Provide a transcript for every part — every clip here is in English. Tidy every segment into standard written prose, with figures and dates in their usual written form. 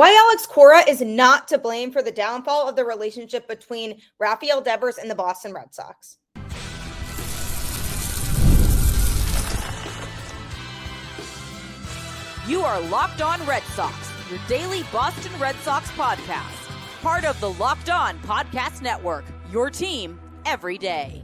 Why Alex Cora is not to blame for the downfall of the relationship between Rafael Devers and the Boston Red Sox. You are Locked On Red Sox, your daily Boston Red Sox podcast. Part of the Locked On Podcast Network, your team every day.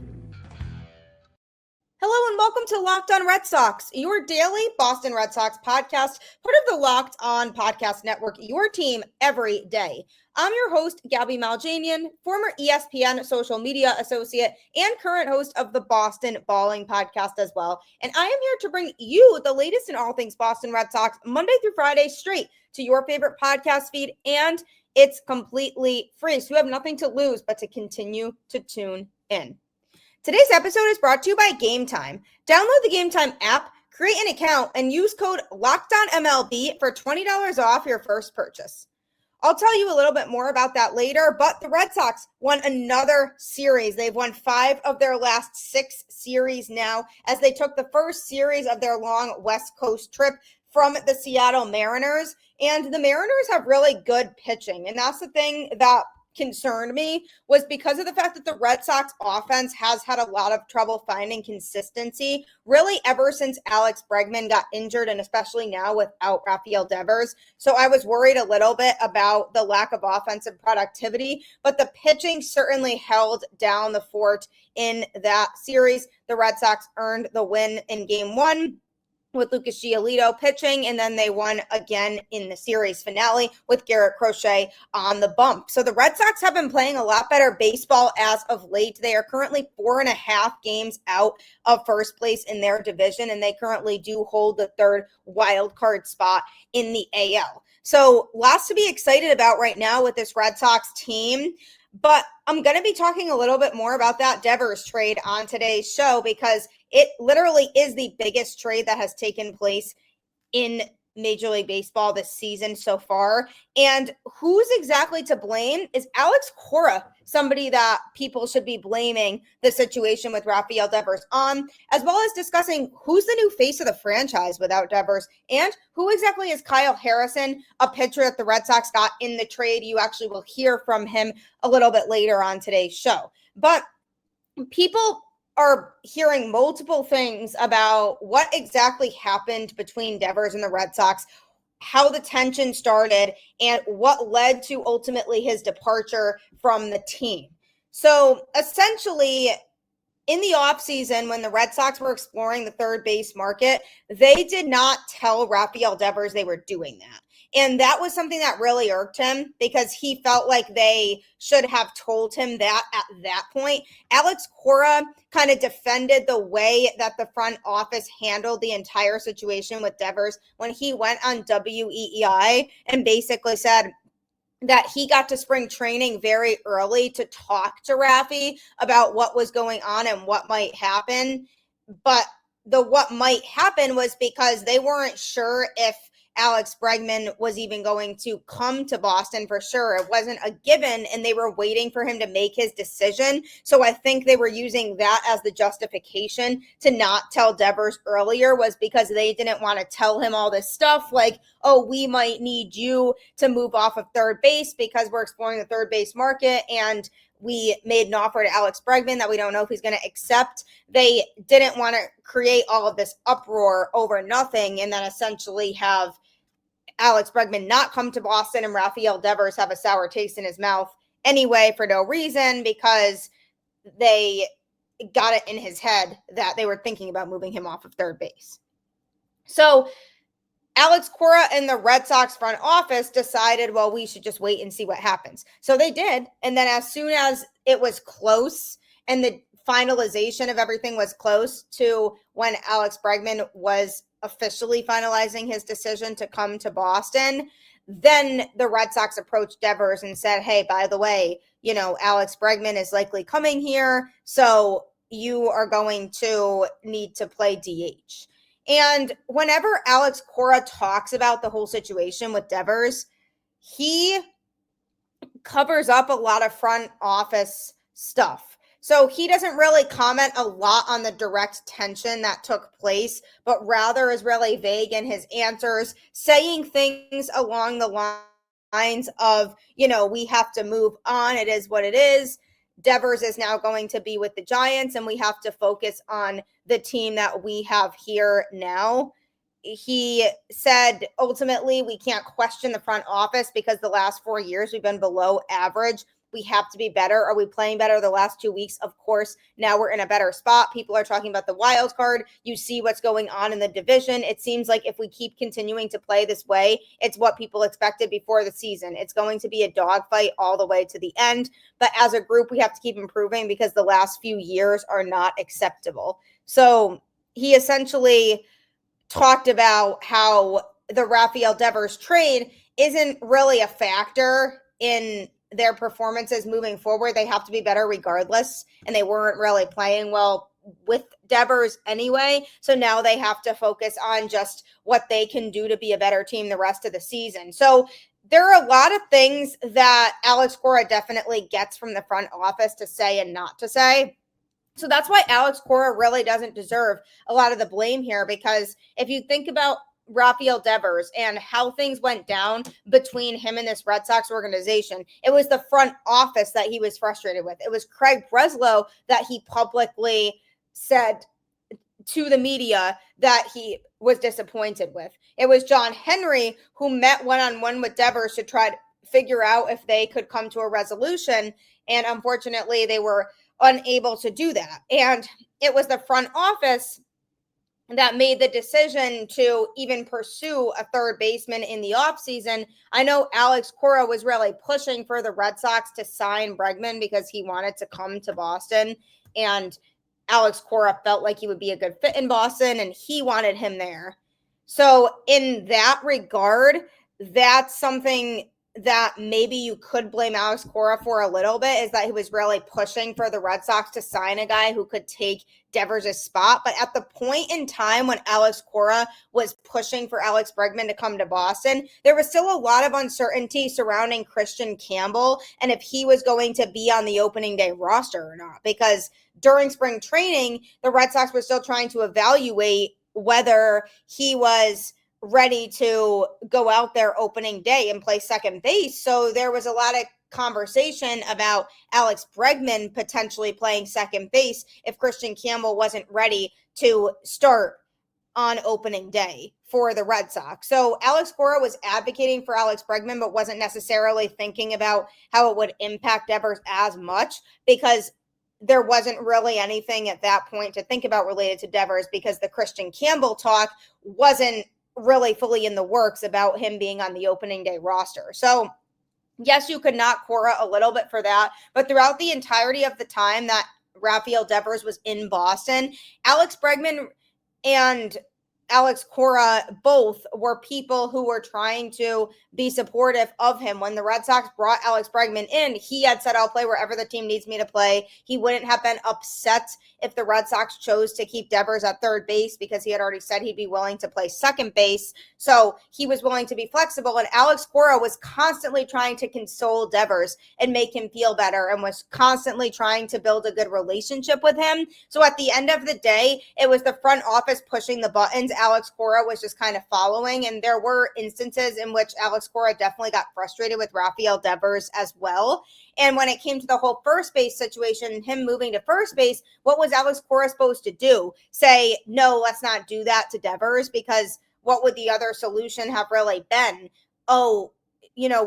Hello and welcome to Locked On Red Sox, your daily Boston Red Sox podcast, part of the Locked On Podcast Network, your team every day. I'm your host, Gabby Maljanian, former ESPN social media associate and current host of the Boston Balling podcast as well. And I am here to bring you the latest in all things Boston Red Sox Monday through Friday straight to your favorite podcast feed. And it's completely free. So you have nothing to lose but to continue to tune in. Today's episode is brought to you by Game Time. Download the Game Time app, create an account, and use code LOCKEDONMLB for $20 off your first purchase. I'll tell you a little bit more about that later, but the Red Sox won another series. They've won 5 of their last 6 series now as they took the first series of their long West Coast trip from the Seattle Mariners. And the Mariners have really good pitching, and that's the thing that concerned me, was because of the fact that the Red Sox offense has had a lot of trouble finding consistency really ever since Alex Bregman got injured, and especially now without Rafael Devers. So I was worried a little bit about the lack of offensive productivity, but the pitching certainly held down the fort in that series. The Red Sox earned the win in game 1 with Lucas Giolito pitching, and then they won again in the series finale with Garrett Crochet on the bump. So the Red Sox have been playing a lot better baseball as of late. They are currently 4.5 games out of first place in their division, and they currently do hold the 3rd wild card spot in the AL. So lots to be excited about right now with this Red Sox team. But I'm going to be talking a little bit more about that Devers trade on today's show because it literally is the biggest trade that has taken place in Major League Baseball this season so far. And who's exactly to blame? Is Alex Cora somebody that people should be blaming the situation with Rafael Devers on, as well as discussing who's the new face of the franchise without Devers, and who exactly is Kyle Harrison, a pitcher that the Red Sox got in the trade. You actually will hear from him a little bit later on today's show. But people are hearing multiple things about what exactly happened between Devers and the Red Sox, how the tension started, and what led to ultimately his departure from the team. So essentially, in the offseason, when the Red Sox were exploring the third base market, they did not tell Rafael Devers they were doing that. And that was something that really irked him because he felt like they should have told him that at that point. Alex Cora kind of defended the way that the front office handled the entire situation with Devers when he went on WEEI and basically said that he got to spring training very early to talk to Rafi about what was going on and what might happen. But the what might happen was because they weren't sure if Alex Bregman was even going to come to Boston for sure. It wasn't a given, and they were waiting for him to make his decision. So I think they were using that as the justification to not tell Devers earlier, was because they didn't want to tell him all this stuff like, oh, we might need you to move off of third base because we're exploring the third base market, and we made an offer to Alex Bregman that we don't know if he's going to accept. They didn't want to create all of this uproar over nothing and then essentially have Alex Bregman not come to Boston and Rafael Devers have a sour taste in his mouth anyway for no reason, because they got it in his head that they were thinking about moving him off of third base. So Alex Cora and the Red Sox front office decided, well, we should just wait and see what happens. So they did. And then as soon as it was close and the finalization of everything was close to when Alex Bregman was officially finalizing his decision to come to Boston, then the Red Sox approached Devers and said, hey, by the way, Alex Bregman is likely coming here, so you are going to need to play DH. And whenever Alex Cora talks about the whole situation with Devers, he covers up a lot of front office stuff. So he doesn't really comment a lot on the direct tension that took place, but rather is really vague in his answers, saying things along the signs of, we have to move on. It is what it is. Devers is now going to be with the Giants, and we have to focus on the team that we have here now. He said, ultimately, we can't question the front office because the last 4 years we've been below average. We have to be better. Are we playing better the last 2 weeks? Of course. Now we're in a better spot. People are talking about the wild card. You see what's going on in the division. It seems like if we keep continuing to play this way, it's what people expected before the season. It's going to be a dogfight all the way to the end. But as a group, we have to keep improving because the last few years are not acceptable. So he essentially talked about how the Rafael Devers trade isn't really a factor in their performances moving forward. They have to be better regardless, and they weren't really playing well with Devers anyway. So now they have to focus on just what they can do to be a better team the rest of the season. So there are a lot of things that Alex Cora definitely gets from the front office to say and not to say. So that's why Alex Cora really doesn't deserve a lot of the blame here, because if you think about Rafael Devers and how things went down between him and this Red Sox organization, it was the front office that he was frustrated with. It was Craig Breslow that he publicly said to the media that he was disappointed with. It was John Henry who met one-on-one with Devers to try to figure out if they could come to a resolution, and unfortunately they were unable to do that. And it was the front office that made the decision to even pursue a third baseman in the offseason. I know Alex Cora was really pushing for the Red Sox to sign Bregman because he wanted to come to Boston, and Alex Cora felt like he would be a good fit in Boston, and he wanted him there. So in that regard, that's something that maybe you could blame Alex Cora for a little bit, is that he was really pushing for the Red Sox to sign a guy who could take Devers' spot. But at the point in time when Alex Cora was pushing for Alex Bregman to come to Boston, there was still a lot of uncertainty surrounding Christian Campbell and if he was going to be on the opening day roster or not, because during spring training, the Red Sox were still trying to evaluate whether he was ready to go out there opening day and play second base. So there was a lot of conversation about Alex Bregman potentially playing second base if Christian Campbell wasn't ready to start on opening day for the Red Sox. So Alex Cora was advocating for Alex Bregman, but wasn't necessarily thinking about how it would impact Devers as much, because there wasn't really anything at that point to think about related to Devers, because the Christian Campbell talk wasn't really fully in the works about him being on the opening day roster. So yes, you could knock Cora a little bit for that, but throughout the entirety of the time that Rafael Devers was in Boston, Alex Bregman and Alex Cora both were people who were trying to be supportive of him. When the Red Sox brought Alex Bregman in, he had said, I'll play wherever the team needs me to play. He wouldn't have been upset if the Red Sox chose to keep Devers at third base, because he had already said he'd be willing to play second base. So he was willing to be flexible. And Alex Cora was constantly trying to console Devers and make him feel better, and was constantly trying to build a good relationship with him. So at the end of the day, it was the front office pushing the buttons. Alex Cora was just kind of following. And there were instances in which Alex Cora definitely got frustrated with Rafael Devers as well. And when it came to the whole first base situation, him moving to first base, what was Alex Cora supposed to do? Say, no, let's not do that to Devers, because what would the other solution have really been? Oh,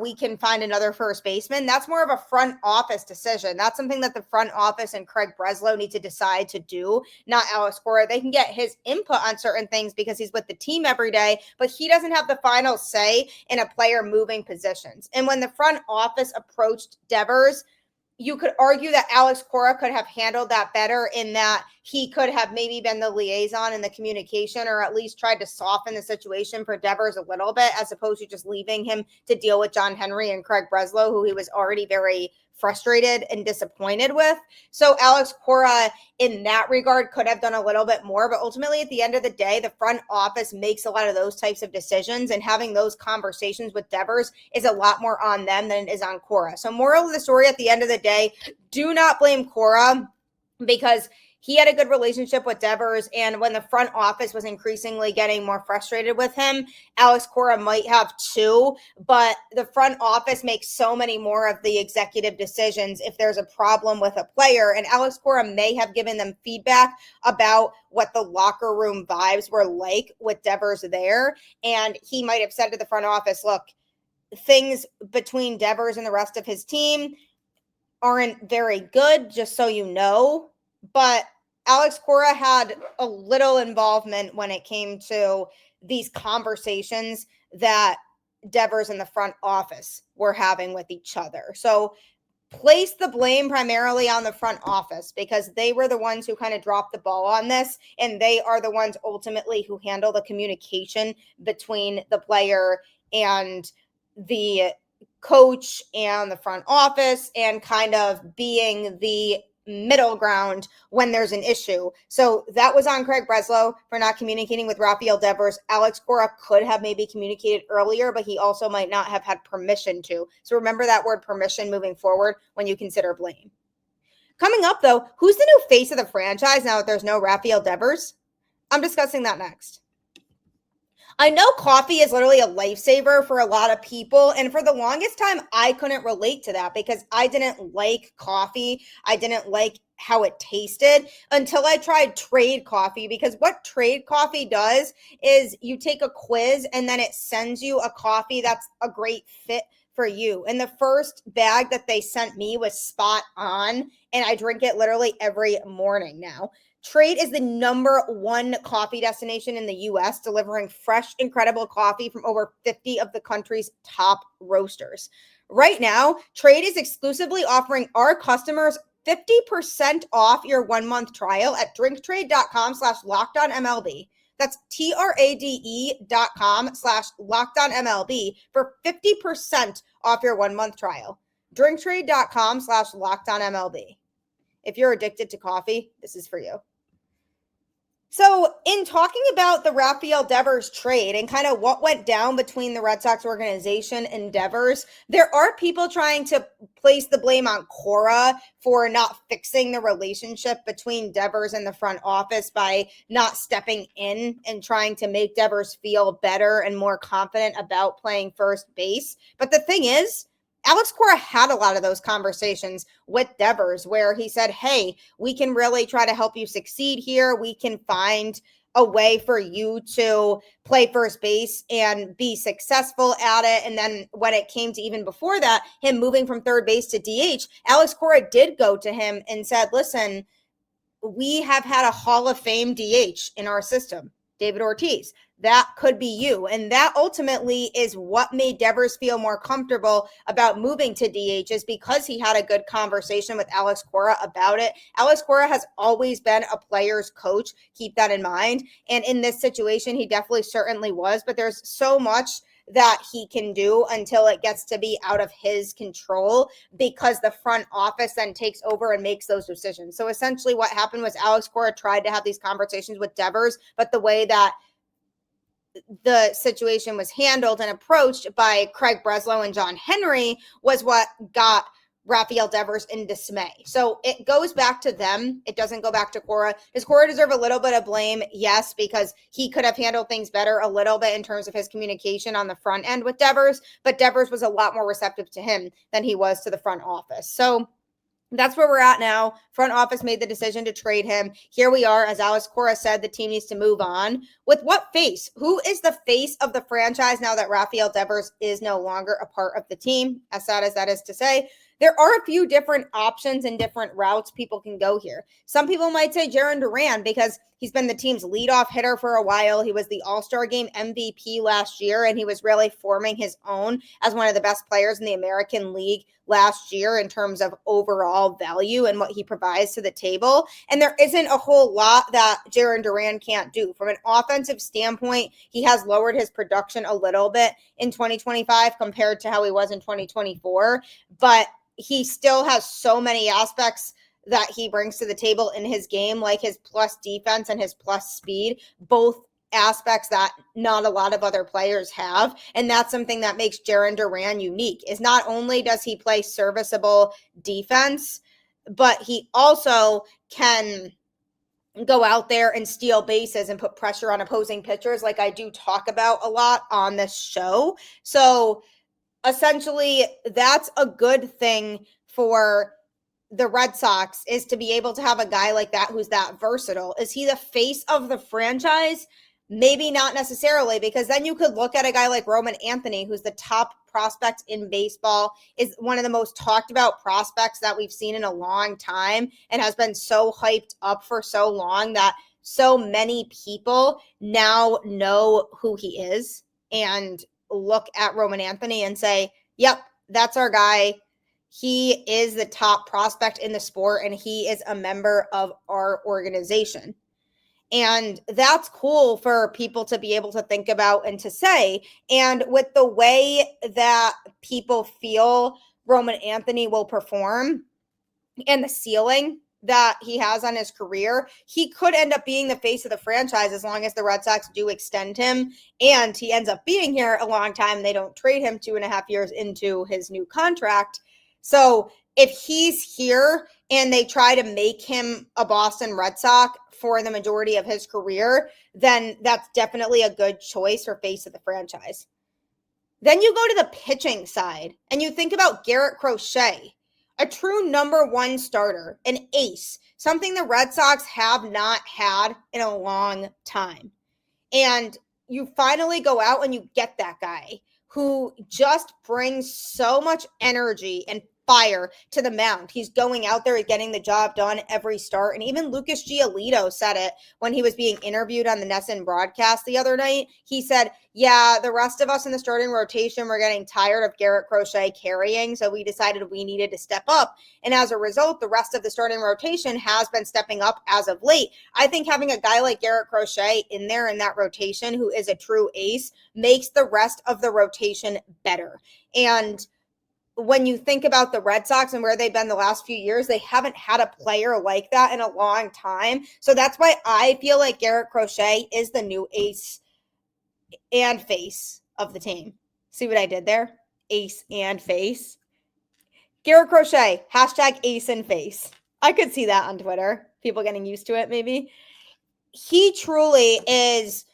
we can find another first baseman. That's more of a front office decision. That's something that the front office and Craig Breslow need to decide to do, not Alex Cora. They can get his input on certain things because he's with the team every day, but he doesn't have the final say in a player moving positions. And when the front office approached Devers, you could argue that Alex Cora could have handled that better, in that he could have maybe been the liaison in the communication, or at least tried to soften the situation for Devers a little bit, as opposed to just leaving him to deal with John Henry and Craig Breslow, who he was already very frustrated and disappointed with. So Alex Cora in that regard could have done a little bit more, but ultimately at the end of the day, the front office makes a lot of those types of decisions, and having those conversations with Devers is a lot more on them than it is on Cora. So moral of the story at the end of the day, do not blame Cora, because he had a good relationship with Devers, and when the front office was increasingly getting more frustrated with him, Alex Cora might have too, but the front office makes so many more of the executive decisions if there's a problem with a player, and Alex Cora may have given them feedback about what the locker room vibes were like with Devers there, and he might have said to the front office, look, things between Devers and the rest of his team aren't very good, just so you know. But Alex Cora had a little involvement when it came to these conversations that Devers and the front office were having with each other. So place the blame primarily on the front office because they were the ones who kind of dropped the ball on this, and they are the ones ultimately who handle the communication between the player and the coach and the front office, and kind of being the middle ground when there's an issue. So that was on Craig Breslow for not communicating with Rafael Devers. Alex Cora could have maybe communicated earlier, but he also might not have had permission to. So remember that word permission moving forward when you consider blame. Coming up though, who's the new face of the franchise now that there's no Rafael Devers? I'm discussing that next. I know coffee is literally a lifesaver for a lot of people. And for the longest time, I couldn't relate to that because I didn't like coffee. I didn't like how it tasted until I tried Trade Coffee, because what Trade Coffee does is you take a quiz and then it sends you a coffee that's a great fit for you. And the first bag that they sent me was spot on, and I drink it literally every morning now. Trade is the #1 coffee destination in the U.S., delivering fresh, incredible coffee from over 50 of the country's top roasters. Right now, Trade is exclusively offering our customers 50% off your 1-month trial at drinktrade.com/lockedonmlb. That's TRADE.com/lockedonmlb for 50% off your 1-month trial. Drinktrade.com/lockedonmlb. If you're addicted to coffee, this is for you. So in talking about the Rafael Devers trade and kind of what went down between the Red Sox organization and Devers, there are people trying to place the blame on Cora for not fixing the relationship between Devers and the front office by not stepping in and trying to make Devers feel better and more confident about playing first base. But the thing is, Alex Cora had a lot of those conversations with Devers where he said, hey, we can really try to help you succeed here. We can find a way for you to play first base and be successful at it. And then when it came to even before that, him moving from third base to DH, Alex Cora did go to him and said, listen, we have had a Hall of Fame DH in our system, David Ortiz. That could be you. And that ultimately is what made Devers feel more comfortable about moving to DH, is because he had a good conversation with Alex Cora about it. Alex Cora has always been a player's coach. Keep that in mind. And in this situation, he definitely certainly was. But there's so much that he can do until it gets to be out of his control, because the front office then takes over and makes those decisions. So essentially what happened was Alex Cora tried to have these conversations with Devers, but the way that the situation was handled and approached by Craig Breslow and John Henry was what got Rafael Devers in dismay. So it goes back to them. It doesn't go back to Cora. Does Cora deserve a little bit of blame? Yes, because he could have handled things better a little bit in terms of his communication on the front end with Devers, but Devers was a lot more receptive to him than he was to the front office. So that's where we're at now. Front office made the decision to trade him. Here we are. As Alex Cora said, the team needs to move on. With what face? Who is the face of the franchise now that Rafael Devers is no longer a part of the team? As sad as that is to say, there are a few different options and different routes people can go here. Some people might say Jarren Duran, because he's been the team's leadoff hitter for a while. He was the All-Star Game MVP last year, and he was really forming his own as one of the best players in the American League last year in terms of overall value and what he provides to the table. And there isn't a whole lot that Jarren Duran can't do. From an offensive standpoint, he has lowered his production a little bit in 2025 compared to how he was in 2024, but he still has so many aspects that he brings to the table in his game, like his plus defense and his plus speed, both aspects that not a lot of other players have. And that's something that makes Jarren Duran unique, is not only does he play serviceable defense, but he also can go out there and steal bases and put pressure on opposing pitchers, like I do talk about a lot on this show. So essentially, that's a good thing for the Red Sox, is to be able to have a guy like that who's that versatile. Is he the face of the franchise? Maybe not necessarily, because then you could look at a guy like Roman Anthony, who's the top prospect in baseball, is one of the most talked about prospects that we've seen in a long time, and has been so hyped up for so long that so many people now know who he is and look at Roman Anthony and say, yep, that's our guy. He is the top prospect in the sport, and he is a member of our organization. And that's cool for people to be able to think about and to say. And with the way that people feel Roman Anthony will perform and the ceiling that he has on his career, he could end up being the face of the franchise as long as the Red Sox do extend him and he ends up being here a long time. They don't trade him 2.5 years into his new contract. So if he's here and they try to make him a Boston Red Sox for the majority of his career, then that's definitely a good choice for face of the franchise. Then you go to the pitching side and you think about Garrett Crochet, a true number one starter, an ace, something the Red Sox have not had in a long time. And you finally go out and you get that guy who just brings so much energy and fire to the mound. He's going out there and getting the job done every start. And even Lucas Giolito said it when he was being interviewed on the NESN broadcast the other night. He said, yeah, the rest of us in the starting rotation were getting tired of Garrett Crochet carrying, so we decided we needed to step up. And as a result, the rest of the starting rotation has been stepping up as of late. I think having a guy like Garrett Crochet in there in that rotation, who is a true ace, makes the rest of the rotation better. And when you think about the Red Sox and where they've been the last few years, they haven't had a player like that in a long time. So that's why I feel like Garrett Crochet is the new ace and face of the team. See what I did there? Ace and face. Garrett Crochet, hashtag ace and face. I could see that on Twitter. People getting used to it, maybe. He truly is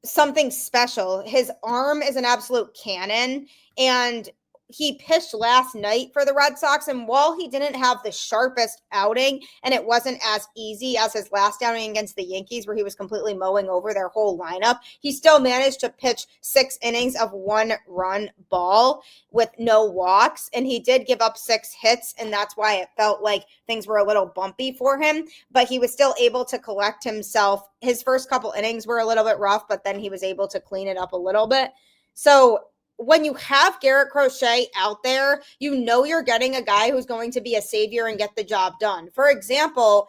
something special. His arm is an absolute cannon, and he pitched last night for the Red Sox, and while he didn't have the sharpest outing, and it wasn't as easy as his last outing against the Yankees, where he was completely mowing over their whole lineup, he still managed to pitch 6 innings of 1-run ball with no walks, and he did give up 6 hits, and that's why it felt like things were a little bumpy for him, but he was still able to collect himself. His first couple innings were a little bit rough, but then he was able to clean it up a little bit. So when you have Garrett Crochet out there, you know you're getting a guy who's going to be a savior and get the job done. For example,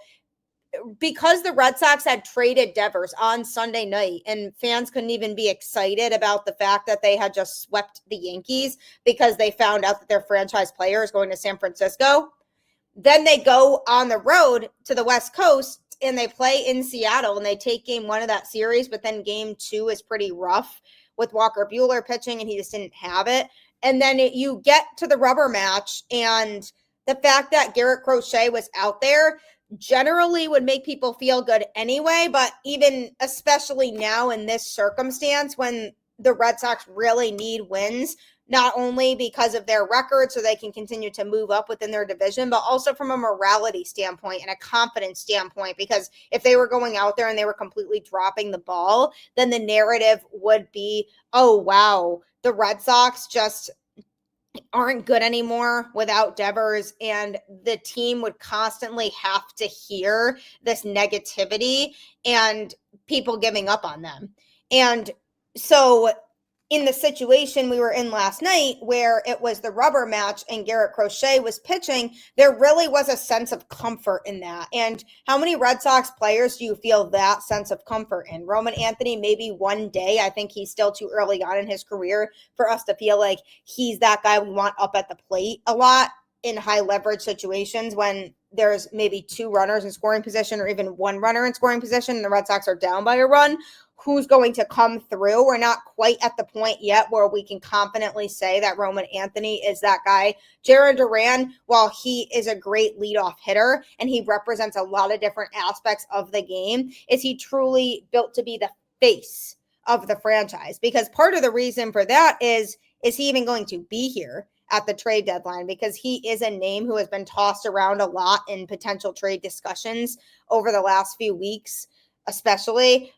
because the Red Sox had traded Devers on Sunday night and fans couldn't even be excited about the fact that they had just swept the Yankees because they found out that their franchise player is going to San Francisco, then they go on the road to the West Coast and they play in Seattle and they take game 1 of that series, but then game 2 is pretty rough with Walker Buehler pitching, and he just didn't have it. And then you get to the rubber match, and the fact that Garrett Crochet was out there generally would make people feel good anyway, but even especially now in this circumstance when the Red Sox really need wins, not only because of their record so they can continue to move up within their division, but also from a morality standpoint and a confidence standpoint, because if they were going out there and they were completely dropping the ball, then the narrative would be, oh, wow, the Red Sox just aren't good anymore without Devers, and the team would constantly have to hear this negativity and people giving up on them. And so in the situation we were in last night where it was the rubber match and Garrett Crochet was pitching, there really was a sense of comfort in that. And how many Red Sox players do you feel that sense of comfort in? Roman Anthony, maybe one day. I think he's still too early on in his career for us to feel like he's that guy we want up at the plate a lot in high leverage situations when there's maybe 2 runners in scoring position or even 1 runner in scoring position and the Red Sox are down by a run. who's going to come through. We're not quite at the point yet where we can confidently say that Roman Anthony is that guy. Jarren Duran, while he is a great leadoff hitter and he represents a lot of different aspects of the game, is he truly built to be the face of the franchise? Because part of the reason for that is he even going to be here at the trade deadline? Because he is a name who has been tossed around a lot in potential trade discussions over the last few weeks, especially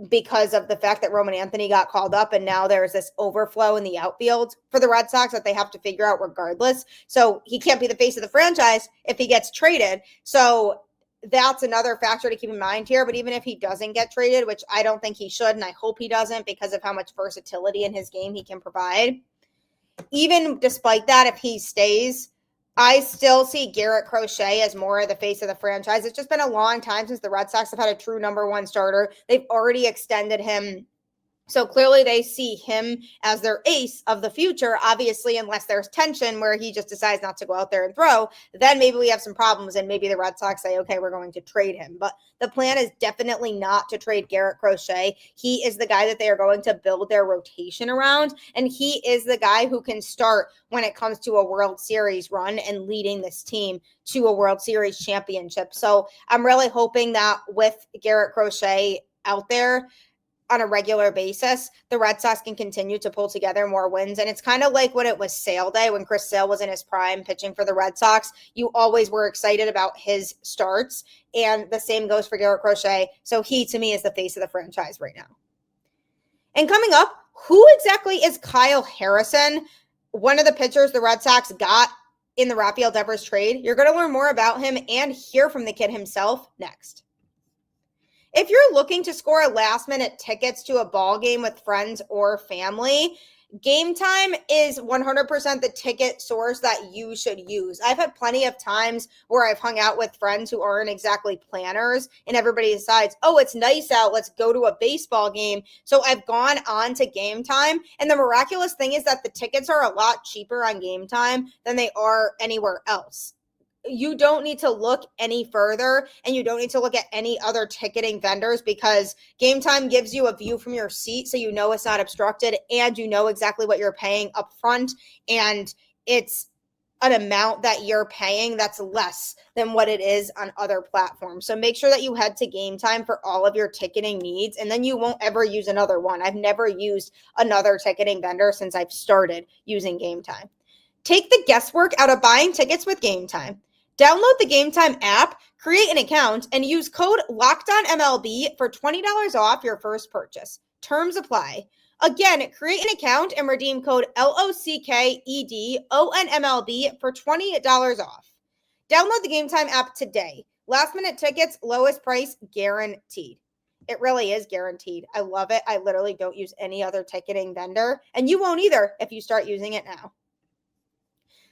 because of the fact that Roman Anthony got called up and now there's this overflow in the outfield for the Red Sox that they have to figure out regardless. So he can't be the face of the franchise if he gets traded. So that's another factor to keep in mind here. But even if he doesn't get traded, which I don't think he should, and I hope he doesn't because of how much versatility in his game he can provide, even despite that, if he stays, I still see Garrett Crochet as more of the face of the franchise. It's just been a long time since the Red Sox have had a true number one starter. They've already extended him. So clearly they see him as their ace of the future. Obviously, unless there's tension where he just decides not to go out there and throw, then maybe we have some problems and maybe the Red Sox say, okay, we're going to trade him. But the plan is definitely not to trade Garrett Crochet. He is the guy that they are going to build their rotation around, and he is the guy who can start when it comes to a World Series run and leading this team to a World Series championship. So I'm really hoping that with Garrett Crochet out there on a regular basis, the Red Sox can continue to pull together more wins. And it's kind of like when it was Sale Day, when Chris Sale was in his prime pitching for the Red Sox. You always were excited about his starts, and the same goes for Garrett Crochet. So he, to me, is the face of the franchise right now. And coming up, who exactly is Kyle Harrison, one of the pitchers the Red Sox got in the Rafael Devers trade? You're going to learn more about him and hear from the kid himself next. If you're looking to score last-minute tickets to a ball game with friends or family, Game Time is 100% the ticket source that you should use. I've had plenty of times where I've hung out with friends who aren't exactly planners, and everybody decides, oh, it's nice out, let's go to a baseball game. So I've gone on to Game Time, and the miraculous thing is that the tickets are a lot cheaper on Game Time than they are anywhere else. You don't need to look any further, and you don't need to look at any other ticketing vendors, because Game Time gives you a view from your seat so you know it's not obstructed and you know exactly what you're paying up front, and it's an amount that you're paying that's less than what it is on other platforms. So make sure that you head to Game Time for all of your ticketing needs, and then you won't ever use another one. I've never used another ticketing vendor since I've started using Game Time. Take the guesswork out of buying tickets with Game Time. Download the Game Time app, create an account, and use code LOCKEDONMLB for $20 off your first purchase. Terms apply. Again, create an account and redeem code LOCKEDONMLB for $20 off. Download the Game Time app today. Last minute tickets, lowest price guaranteed. It really is guaranteed. I love it. I literally don't use any other ticketing vendor, and you won't either if you start using it now.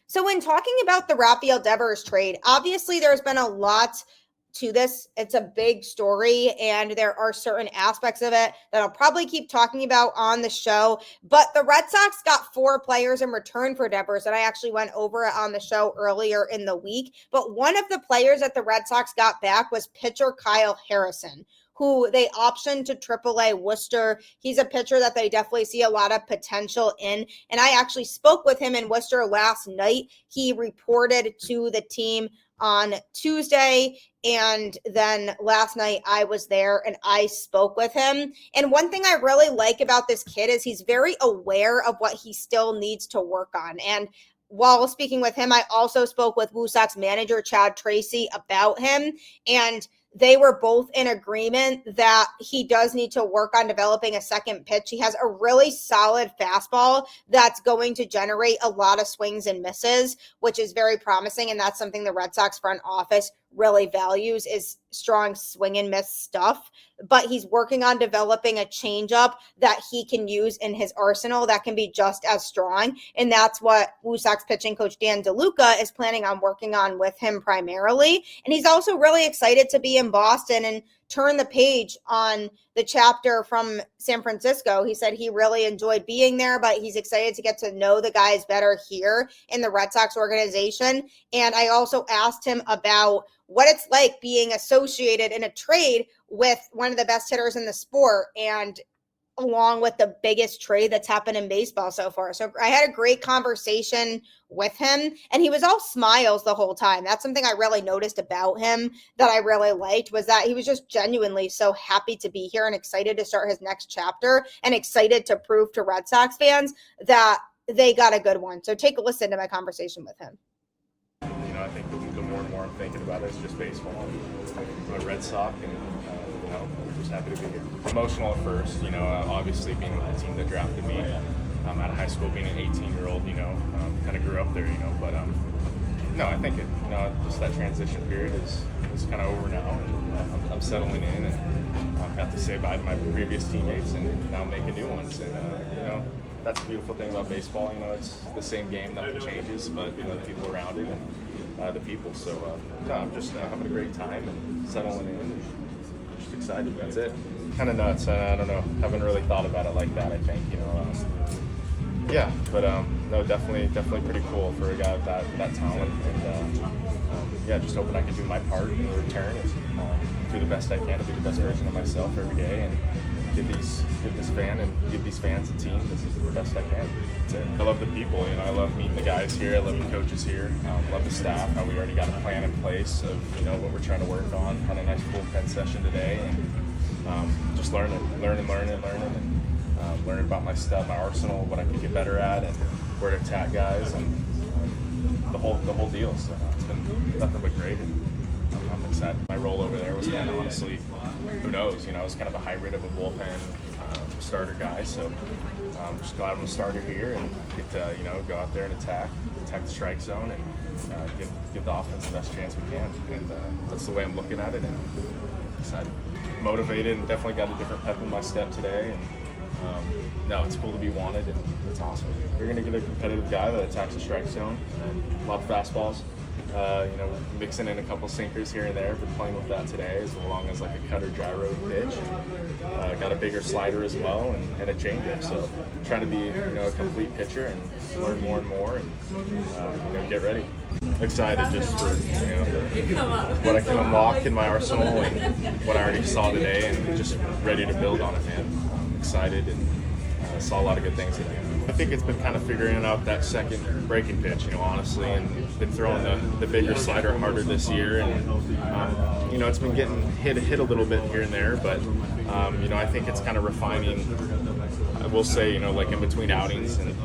So when talking about the Rafael Devers trade, obviously there's been a lot to this. It's a big story, and there are certain aspects of it that I'll probably keep talking about on the show. But the Red Sox got 4 players in return for Devers, and I actually went over it on the show earlier in the week. But one of the players that the Red Sox got back was pitcher Kyle Harrison, who they optioned to AAA Worcester. He's a pitcher that they definitely see a lot of potential in. And I actually spoke with him in Worcester last night. He reported to the team on Tuesday, and then last night I was there and I spoke with him. And one thing I really like about this kid is he's very aware of what he still needs to work on. And while speaking with him, I also spoke with WooSox manager Chad Tracy about him, and they were both in agreement that he does need to work on developing a second pitch. He has a really solid fastball that's going to generate a lot of swings and misses, which is very promising. And that's something the Red Sox front office really values, is strong swing and miss stuff. But he's working on developing a changeup that he can use in his arsenal that can be just as strong. And that's what WooSox pitching coach Dan DeLuca is planning on working on with him primarily. And he's also really excited to be in Boston and turn the page on the chapter from San Francisco. He said he really enjoyed being there, but he's excited to get to know the guys better here in the Red Sox organization. And I also asked him about what it's like being associated in a trade with one of the best hitters in the sport, and along with the biggest trade that's happened in baseball so far. So I had a great conversation with him, and he was all smiles the whole time. That's something I really noticed about him that I really liked, was that he was just genuinely so happy to be here and excited to start his next chapter and excited to prove to Red Sox fans that they got a good one. So take a listen to my conversation with him. You know, I think the more and more I'm thinking about it, it's just baseball. I'm a Red Sox, and you know, I'm just happy to be here. Emotional at first, you know, obviously being with the team that drafted me out of high school, being an 18-year-old, you know, kind of grew up there, you know. But no, I think you know, just that transition period is kind of over now, and I'm settling in, and I have to say bye to my previous teammates, and now making new ones, and you know. That's the beautiful thing about baseball. You know, it's the same game, nothing changes, but you know, the people around it and the people. So no, I'm just having a great time and settling in, and just excited. That's it. Kind of nuts. I don't know. Haven't really thought about it like that. I think, you know. Yeah, but no, definitely pretty cool for a guy with that talent, and yeah, just hoping I can do my part in return, and do the best I can to be the best version of myself every day, and give these fans a team that's the best I can. I love the people, you know. I love meeting the guys here. I love the coaches here. Love the staff. How we already got a plan in place of, you know, what we're trying to work on. Had a nice bullpen session today, and just learning, and learning about my stuff, my arsenal, what I can get better at, and where to attack guys, and the whole deal. So it's been nothing but great. And I'm excited. My role over there was kind of, honestly, who knows? You know, I was kind of a hybrid of a bullpen starter guy. So just glad I'm a starter here and get to, you know, go out there and attack the strike zone, and give the offense the best chance we can. And that's the way I'm looking at it. And excited, motivated, and definitely got a different pep in my step today. And no, it's cool to be wanted, and it's awesome. You're going to get a competitive guy that attacks the strike zone. A lot of fastballs. You know, mixing in a couple sinkers here and there, but playing with that today, as long as like a cutter gyro pitch. Got a bigger slider as well, and a changeup. So trying to be, you know, a complete pitcher and learn more and more, and you know, get ready. Excited just for, you know, what I can unlock in my arsenal and what I already saw today, and just ready to build on it, man. I'm excited, and saw a lot of good things today. I think it's been kind of figuring out that second breaking pitch, you know, honestly, and been throwing the bigger slider harder this year, and you know, it's been getting hit a little bit here and there, but you know, I think it's kind of refining. I will say, you know, like in between outings and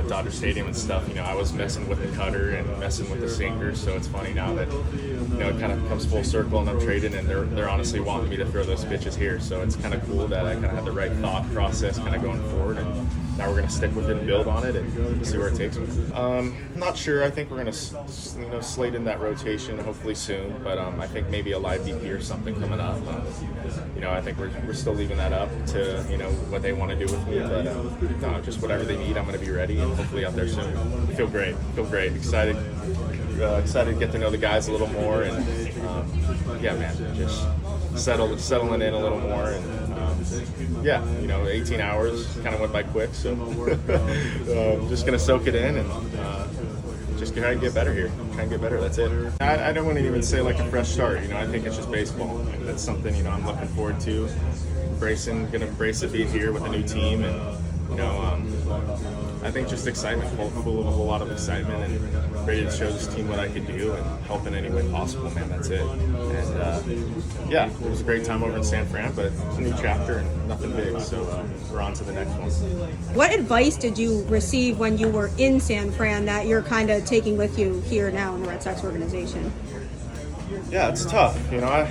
Dodger Stadium and stuff, you know, I was messing with the cutter and messing with the sinker, so it's funny now that, you know, it kind of comes full circle and I'm trading, and they're honestly wanting me to throw those pitches here, so it's kind of cool that I kind of had the right thought process kind of going forward, and now we're going to stick with it and build on it and see where it takes me. Not sure. I think we're going to, you know, slate in that rotation hopefully soon, but I think maybe a live DP or something coming up. You know, I think we're still leaving that up to, you know, what they want to do with me, but no, just whatever they need, I'm going to be ready, and hopefully out there soon. Feel great. Excited to get to know the guys a little more, and yeah, man, just settling in a little more, and yeah, you know, 18 hours kind of went by quick, so just gonna soak it in, and just try and get better here. Try and get better. That's it. I don't want to even say like a fresh start. You know, I think it's just baseball, and that's something, you know, I'm looking forward to. Gonna embrace it being here with a new team, and you know, I think just excitement, full of a whole lot of excitement, and ready to show this team what I could do and help in any way possible, man. That's it. And yeah, it was a great time over in San Fran, but it's a new chapter and nothing big, so we're on to the next one. What advice did you receive when you were in San Fran that you're kind of taking with you here now in the Red Sox organization? Yeah, it's tough. You know,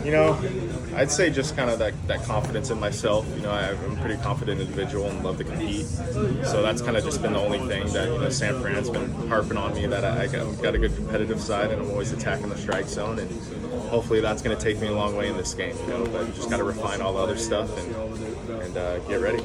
you know, I'd say just kind of that confidence in myself. You know, I'm a pretty confident individual and love to compete. So that's kind of just been the only thing that, you know, San Fran's been harping on me, that I got a good competitive side, and I'm always attacking the strike zone. And hopefully that's going to take me a long way in this game. You know, but just got to refine all the other stuff and get ready.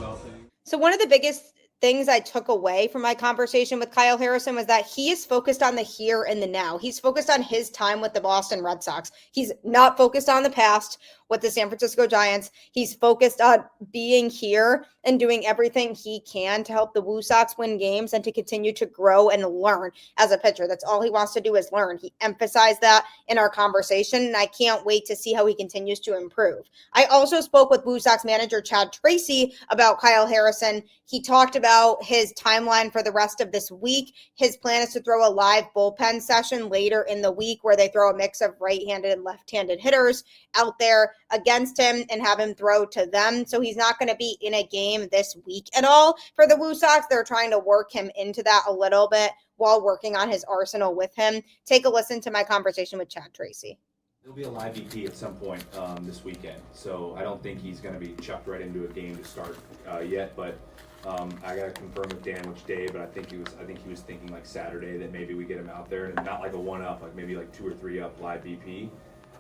So one of the biggest things I took away from my conversation with Kyle Harrison was that he is focused on the here and the now. He's focused on his time with the Boston Red Sox. He's not focused on the past with the San Francisco Giants. He's focused on being here and doing everything he can to help the WooSox win games and to continue to grow and learn as a pitcher. That's all he wants to do is learn. He emphasized that in our conversation, and I can't wait to see how he continues to improve. I also spoke with WooSox manager Chad Tracy about Kyle Harrison. He talked about his timeline for the rest of this week. His plan is to throw a live bullpen session later in the week where they throw a mix of right-handed and left-handed hitters out there against him and have him throw to them. So he's not going to be in a game this week at all for the WooSox. They're trying to work him into that a little bit while working on his arsenal with him. Take a listen to my conversation with Chad Tracy. There'll be a live EP at some point this weekend, so I don't think he's going to be chucked right into a game to start yet. But I got to confirm with Dan which day. But I think he was thinking like Saturday that maybe we get him out there, and not like a 1-up, like maybe like 2 or 3 up live EP,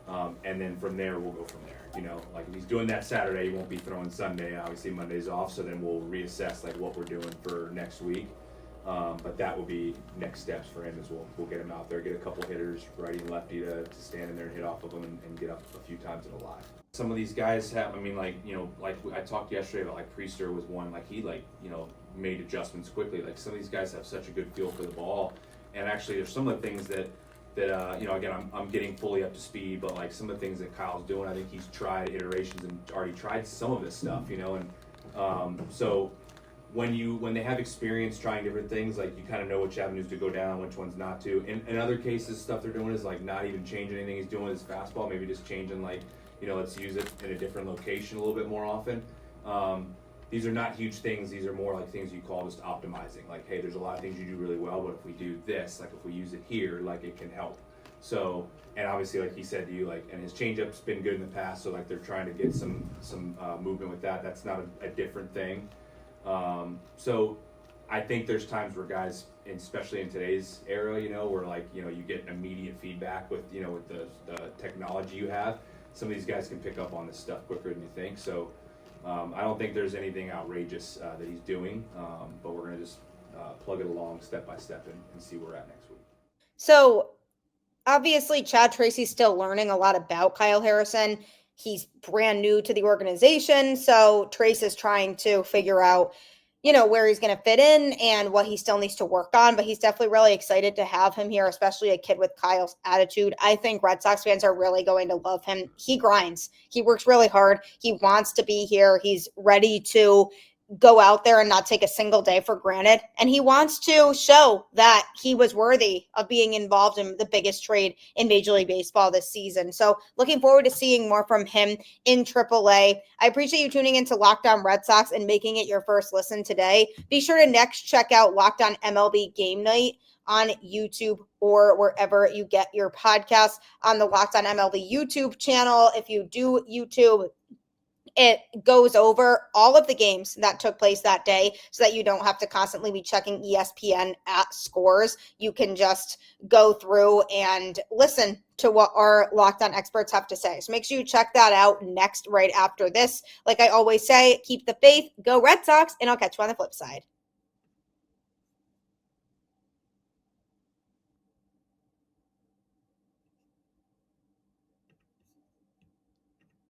and then from there we'll go from there. You know, like if he's doing that Saturday, he won't be throwing Sunday. Obviously Monday's off, so then we'll reassess like what we're doing for next week. But that will be next steps for him as we'll get him out there, get a couple hitters, righty and lefty to stand in there and hit off of him and get up a few times in a live. Some of these guys have, I mean, like, you know, like I talked yesterday about like Priester was one, like he like, you know, made adjustments quickly. Like some of these guys have such a good feel for the ball. And actually there's some of the things that you know, again, I'm getting fully up to speed, but like some of the things that Kyle's doing, I think he's tried iterations and already tried some of this stuff, you know, and so when they have experience trying different things, like you kind of know which avenues to go down, which ones not to. In other cases, stuff they're doing is like not even changing anything he's doing with his fastball, maybe just changing like, you know, let's use it in a different location a little bit more often. These are not huge things. These are more like things you call just optimizing. Like, hey, there's a lot of things you do really well, but if we do this, like if we use it here, like it can help. So, and obviously, like he said to you, like, and his changeup's been good in the past, so like they're trying to get some movement with that. That's not a different thing. So I think there's times where guys, especially in today's era, you know, where like, you know, you get immediate feedback with, you know, with the technology you have. Some of these guys can pick up on this stuff quicker than you think. So I don't think there's anything outrageous that he's doing, but we're going to just plug it along step by step and see where we're at next week. So obviously Chad Tracy's still learning a lot about Kyle Harrison. He's brand new to the organization, so Trace is trying to figure out, you know, where he's going to fit in and what he still needs to work on, but he's definitely really excited to have him here, especially a kid with Kyle's attitude. I think Red Sox fans are really going to love him. He grinds. He works really hard. He wants to be here. He's ready to go out there and not take a single day for granted. And he wants to show that he was worthy of being involved in the biggest trade in Major League Baseball this season. So looking forward to seeing more from him in AAA. I appreciate you tuning into Locked On Red Sox and making it your first listen today. Be sure to next check out Locked On MLB Game Night on YouTube or wherever you get your podcasts on the Locked On MLB YouTube channel. If you do YouTube, it goes over all of the games that took place that day so that you don't have to constantly be checking ESPN at scores. You can just go through and listen to what our Locked On experts have to say. So make sure you check that out next, right after this. Like I always say, keep the faith, go Red Sox, and I'll catch you on the flip side.